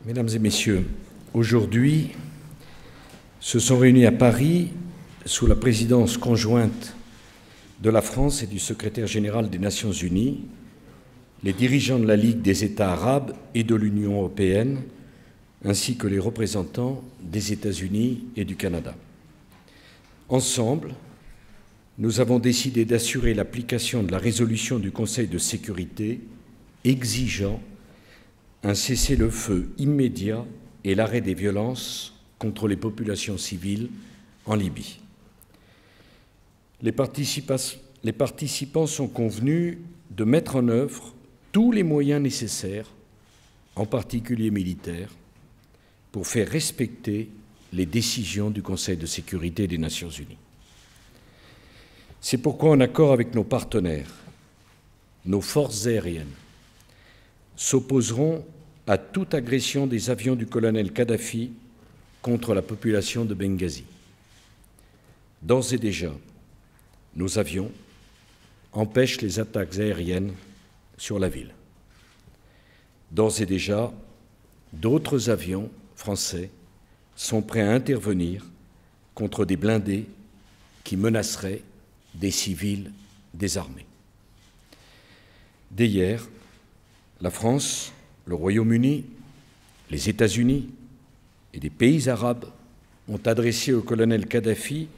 Mesdames et messieurs, aujourd'hui se sont réunis à Paris, sous la présidence conjointe de la France et du secrétaire général des Nations Unies, les dirigeants de la Ligue des États arabes et de l'Union européenne, ainsi que les représentants des États-Unis et du Canada. Ensemble, nous avons décidé d'assurer l'application de la résolution du Conseil de sécurité exigeant un cessez-le-feu immédiat et l'arrêt des violences contre les populations civiles en Libye. Les participants sont convenus de mettre en œuvre tous les moyens nécessaires, en particulier militaires, pour faire respecter les décisions du Conseil de sécurité des Nations Unies. C'est pourquoi, en accord avec nos partenaires, nos forces aériennes s'opposeront à toute agression des avions du colonel Kadhafi contre la population de Benghazi. D'ores et déjà, nos avions empêchent les attaques aériennes sur la ville. D'ores et déjà, d'autres avions français sont prêts à intervenir contre des blindés qui menaceraient des civils désarmés. Dès hier, la France, le Royaume-Uni, les États-Unis et des pays arabes ont adressé au colonel Kadhafi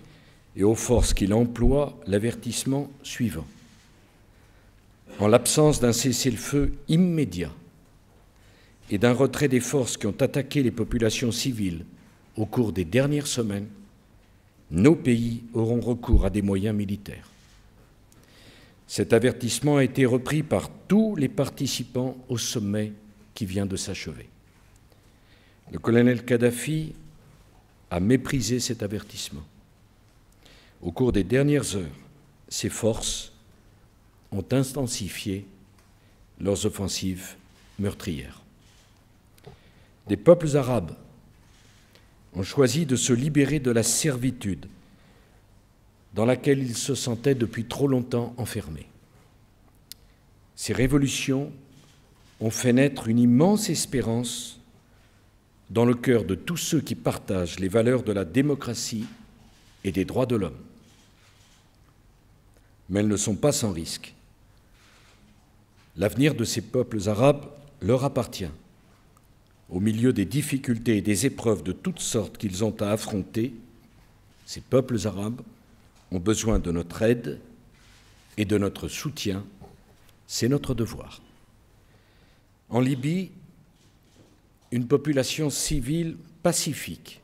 et aux forces qu'il emploie l'avertissement suivant. En l'absence d'un cessez-le-feu immédiat et d'un retrait des forces qui ont attaqué les populations civiles au cours des dernières semaines, nos pays auront recours à des moyens militaires. Cet avertissement a été repris par tous les participants au sommet qui vient de s'achever. Le colonel Kadhafi a méprisé cet avertissement. Au cours des dernières heures, ses forces ont intensifié leurs offensives meurtrières. Des peuples arabes ont choisi de se libérer de la servitude dans laquelle ils se sentaient depuis trop longtemps enfermés. Ces révolutions ont fait naître une immense espérance dans le cœur de tous ceux qui partagent les valeurs de la démocratie et des droits de l'homme. Mais elles ne sont pas sans risque. L'avenir de ces peuples arabes leur appartient. Au milieu des difficultés et des épreuves de toutes sortes qu'ils ont à affronter, ces peuples arabes ont besoin de notre aide et de notre soutien. C'est notre devoir. En Libye, une population civile pacifique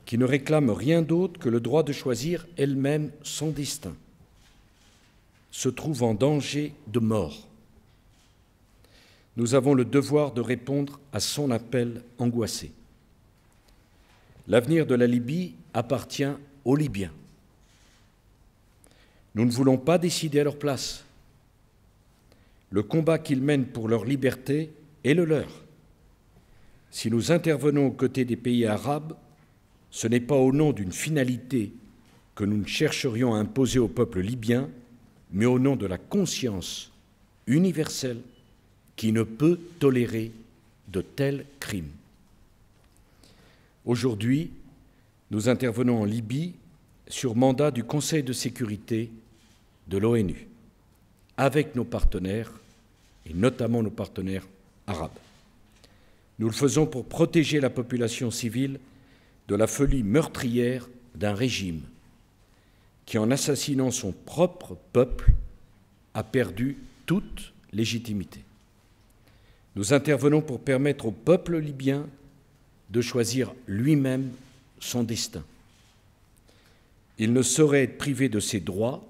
qui ne réclame rien d'autre que le droit de choisir elle-même son destin se trouve en danger de mort. Nous avons le devoir de répondre à son appel angoissé. L'avenir de la Libye appartient aux Libyens. Nous ne voulons pas décider à leur place. Le combat qu'ils mènent pour leur liberté est le leur. Si nous intervenons aux côtés des pays arabes, ce n'est pas au nom d'une finalité que nous chercherions à imposer au peuple libyen, mais au nom de la conscience universelle qui ne peut tolérer de tels crimes. Aujourd'hui, nous intervenons en Libye sur mandat du Conseil de sécurité de l'ONU, avec nos partenaires, et notamment nos partenaires arabes. Nous le faisons pour protéger la population civile de la folie meurtrière d'un régime qui, en assassinant son propre peuple, a perdu toute légitimité. Nous intervenons pour permettre au peuple libyen de choisir lui-même son destin. Il ne saurait être privé de ses droits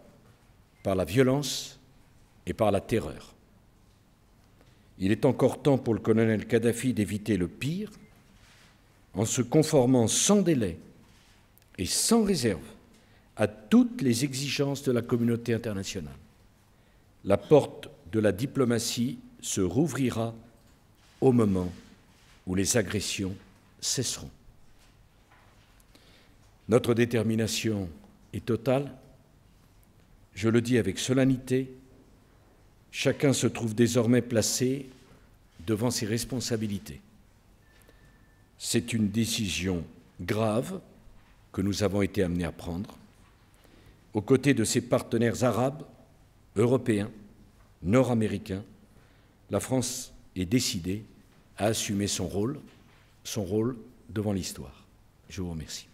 par la violence et par la terreur. Il est encore temps pour le colonel Kadhafi d'éviter le pire en se conformant sans délai et sans réserve à toutes les exigences de la communauté internationale. La porte de la diplomatie se rouvrira au moment où les agressions cesseront. Notre détermination est totale. Je le dis avec solennité, chacun se trouve désormais placé devant ses responsabilités. C'est une décision grave que nous avons été amenés à prendre, aux côtés de ses partenaires arabes, européens, nord-américains. La France est décidée à assumer son rôle devant l'histoire. Je vous remercie.